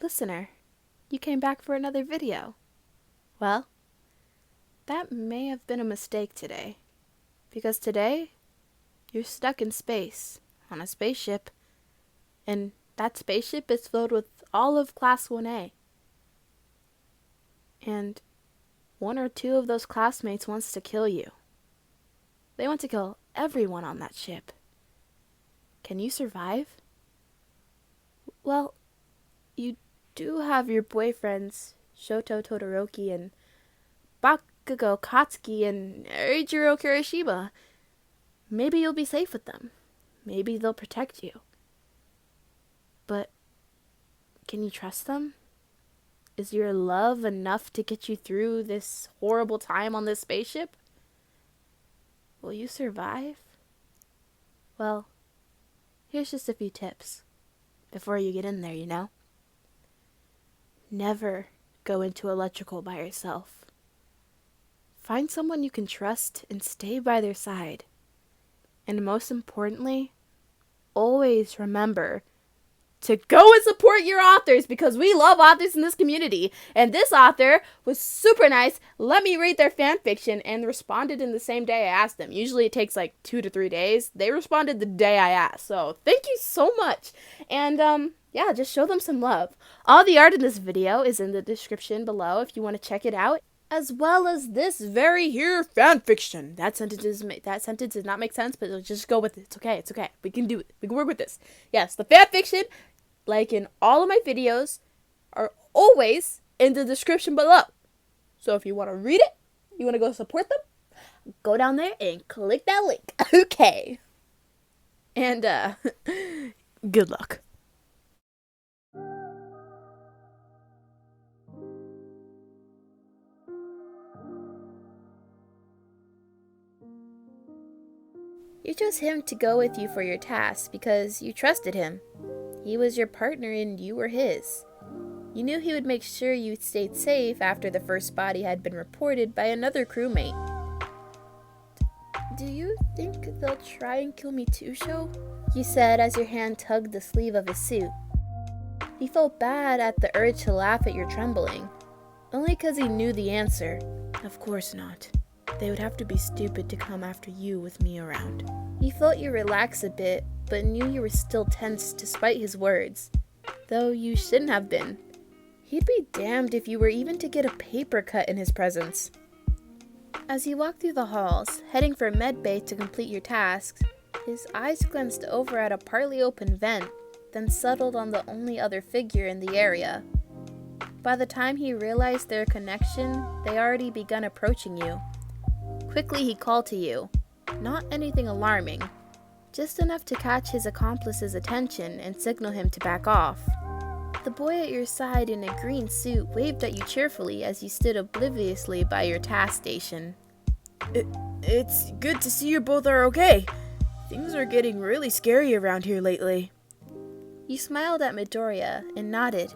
Listener, you came back for another video. Well, that may have been a mistake today. Because today, you're stuck in space, on a spaceship. And that spaceship is filled with all of Class 1A. And one or two of those classmates wants to kill you. They want to kill everyone on that ship. Can you survive? Well, you do have your boyfriends, Shoto Todoroki and Bakugou Katsuki and Eiichiro Kirishima. Maybe you'll be safe with them. Maybe they'll protect you. But can you trust them? Is your love enough to get you through this horrible time on this spaceship? Will you survive? Well, here's just a few tips before you get in there, you know? Never go into electrical by yourself. Find someone you can trust and stay by their side. And most importantly, always remember to go and support your authors, because we love authors in this community. And this author was super nice, let me read their fan fiction, and responded in the same day I asked them. Usually it takes like 2 to 3 days. They responded the day I asked. So thank you so much. And yeah, just show them some love. All the art in this video is in the description below if you want to check it out, as well as this very here fan fiction. That sentence did not make sense, but just go with it. It's okay. We can do it. We can work with this. Yes, the fan fiction, like in all of my videos, are always in the description below. So if you want to read it, you want to go support them, go down there and click that link. Okay. And good luck. You chose him to go with you for your tasks because you trusted him. He was your partner and you were his. You knew he would make sure you stayed safe after the first body had been reported by another crewmate. Do you think they'll try and kill me too, Sho? You said as your hand tugged the sleeve of his suit. He felt bad at the urge to laugh at your trembling, only because he knew the answer. Of course not. They would have to be stupid to come after you with me around. He felt you relax a bit, but knew you were still tense despite his words, though you shouldn't have been. He'd be damned if you were even to get a paper cut in his presence. As you walked through the halls, heading for medbay to complete your tasks, his eyes glanced over at a partly open vent, then settled on the only other figure in the area. By the time he realized their connection, they already begun approaching you. Quickly he called to you. Not anything alarming, just enough to catch his accomplice's attention and signal him to back off. The boy at your side in a green suit waved at you cheerfully as you stood obliviously by your task station. It's good to see you both are okay. Things are getting really scary around here lately. You smiled at Midoriya and nodded.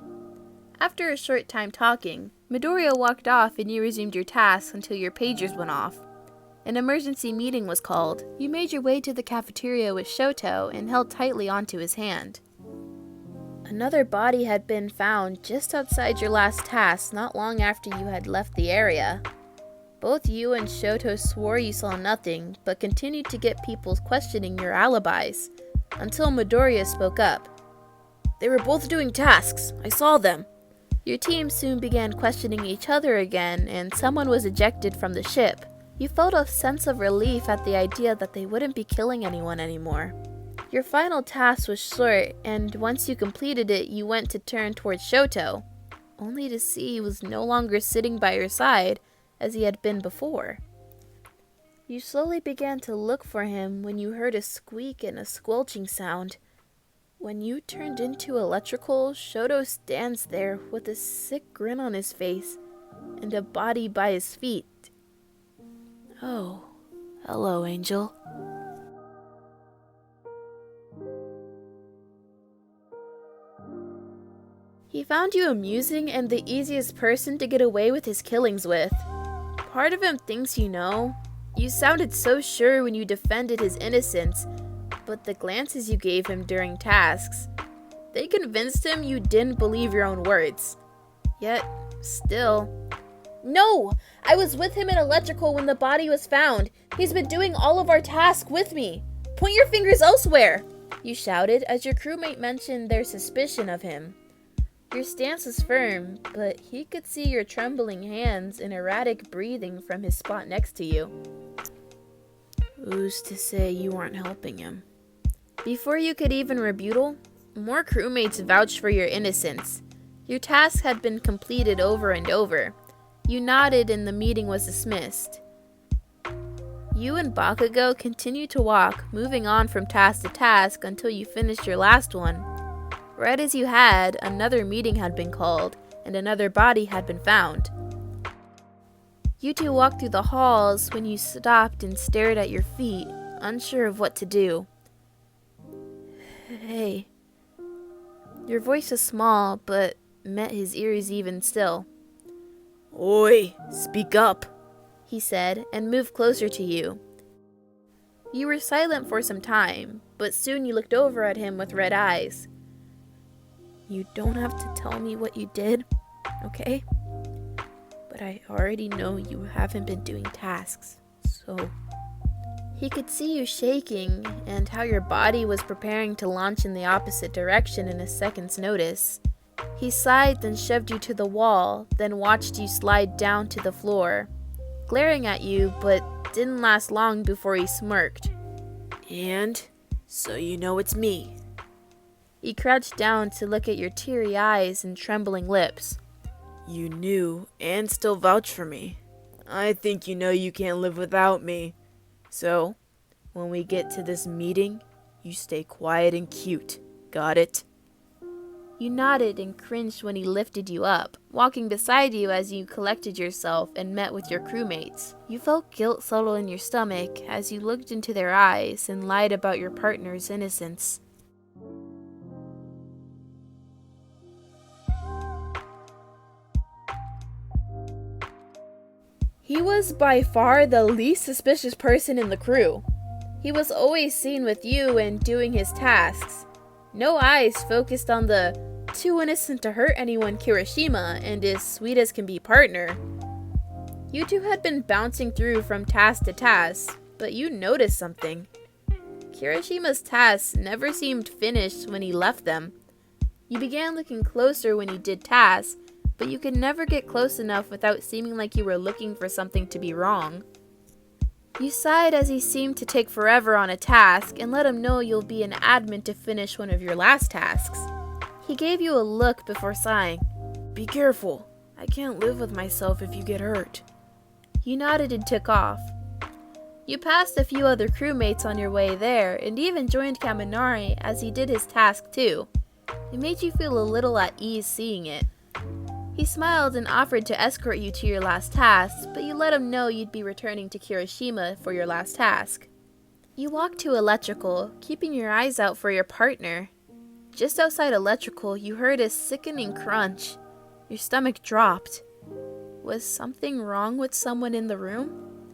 After a short time talking, Midoriya walked off and you resumed your tasks until your pagers went off. An emergency meeting was called. You made your way to the cafeteria with Shoto and held tightly onto his hand. Another body had been found just outside your last task not long after you had left the area. Both you and Shoto swore you saw nothing, but continued to get people questioning your alibis, until Midoriya spoke up. They were both doing tasks. I saw them. Your team soon began questioning each other again, and someone was ejected from the ship. You felt a sense of relief at the idea that they wouldn't be killing anyone anymore. Your final task was short, and once you completed it, you went to turn towards Shoto, only to see he was no longer sitting by your side as he had been before. You slowly began to look for him when you heard a squeak and a squelching sound. When you turned into electrical, Shoto stands there with a sick grin on his face and a body by his feet. Oh, hello, Angel. He found you amusing and the easiest person to get away with his killings with. Part of him thinks you know. You sounded so sure when you defended his innocence, but the glances you gave him during tasks, They convinced him you didn't believe your own words. Yet, still... No! I was with him in electrical when the body was found. He's been doing all of our tasks with me. Point your fingers elsewhere! You shouted as your crewmate mentioned their suspicion of him. Your stance was firm, but he could see your trembling hands and erratic breathing from his spot next to you. Who's to say you weren't helping him? Before you could even rebuttal, more crewmates vouched for your innocence. Your task had been completed over and over. You nodded and the meeting was dismissed. You and Bakugou continued to walk, moving on from task to task until you finished your last one. Right as you had, another meeting had been called, and another body had been found. You two walked through the halls when you stopped and stared at your feet, unsure of what to do. Hey. Your voice was small, but met his ears even still. Oi, speak up, he said, and moved closer to you. You were silent for some time, but soon you looked over at him with red eyes. You don't have to tell me what you did, okay? But I already know you haven't been doing tasks, so... He could see you shaking and how your body was preparing to launch in the opposite direction in a second's notice. He sighed and shoved you to the wall, then watched you slide down to the floor, glaring at you, but didn't last long before he smirked. And so you know it's me. He crouched down to look at your teary eyes and trembling lips. You knew and still vouched for me. I think you know you can't live without me. So, when we get to this meeting, you stay quiet and cute. Got it? You nodded and cringed when he lifted you up, walking beside you as you collected yourself and met with your crewmates. You felt guilt settle in your stomach as you looked into their eyes and lied about your partner's innocence. He was by far the least suspicious person in the crew. He was always seen with you and doing his tasks. No eyes focused on the too innocent to hurt anyone Kirishima and his sweet as can be partner. You two had been bouncing through from task to task, but you noticed something. Kirishima's tasks never seemed finished when he left them. You began looking closer when he did tasks, but you could never get close enough without seeming like you were looking for something to be wrong. You sighed as he seemed to take forever on a task and let him know you'll be an admin to finish one of your last tasks. He gave you a look before sighing. Be careful. I can't live with myself if you get hurt. You nodded and took off. You passed a few other crewmates on your way there and even joined Kaminari as he did his task too. It made you feel a little at ease seeing it. He smiled and offered to escort you to your last task, but you let him know you'd be returning to Kirishima for your last task. You walked to electrical, keeping your eyes out for your partner. Just outside electrical, you heard a sickening crunch. Your stomach dropped. Was something wrong with someone in the room?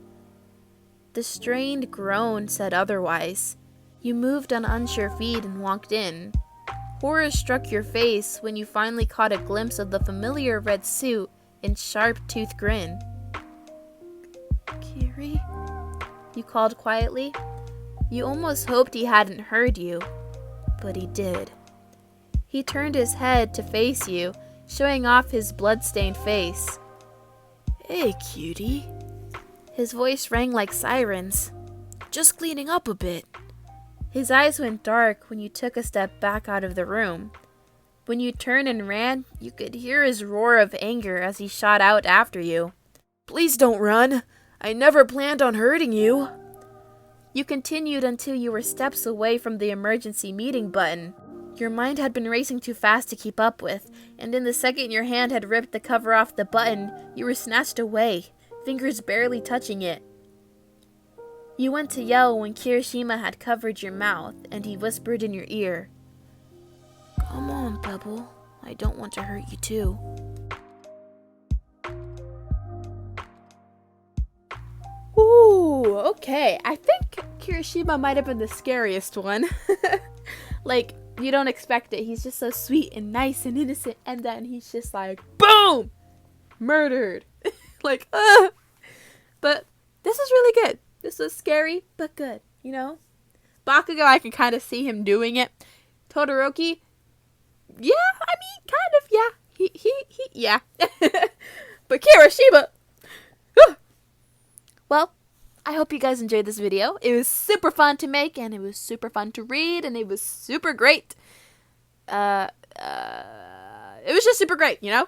The strained groan said otherwise. You moved on unsure feet and walked in. Horror struck your face when you finally caught a glimpse of the familiar red suit and sharp-toothed grin. Kiri? You called quietly. You almost hoped he hadn't heard you, but he did. He turned his head to face you, showing off his blood-stained face. Hey, cutie. His voice rang like sirens. Just cleaning up a bit. His eyes went dark when you took a step back out of the room. When you turned and ran, you could hear his roar of anger as he shot out after you. Please don't run. I never planned on hurting you. You continued until you were steps away from the emergency meeting button. Your mind had been racing too fast to keep up with, and in the second your hand had ripped the cover off the button, you were snatched away, fingers barely touching it. You went to yell when Kirishima had covered your mouth, and he whispered in your ear, Come on, Pebble. I don't want to hurt you too. Ooh, okay. I think Kirishima might have been the scariest one. Like, you don't expect it. He's just so sweet and nice and innocent, and then he's just like, boom! Murdered. Like, But this was really good. This was scary, but good, you know? Bakugou, I can kind of see him doing it. Todoroki, yeah, I mean, kind of, yeah. He yeah. But Kirishima, well, I hope you guys enjoyed this video. It was super fun to make, and it was super fun to read, and it was super great. It was just super great, you know?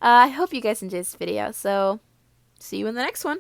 I hope you guys enjoyed this video, so see you in the next one.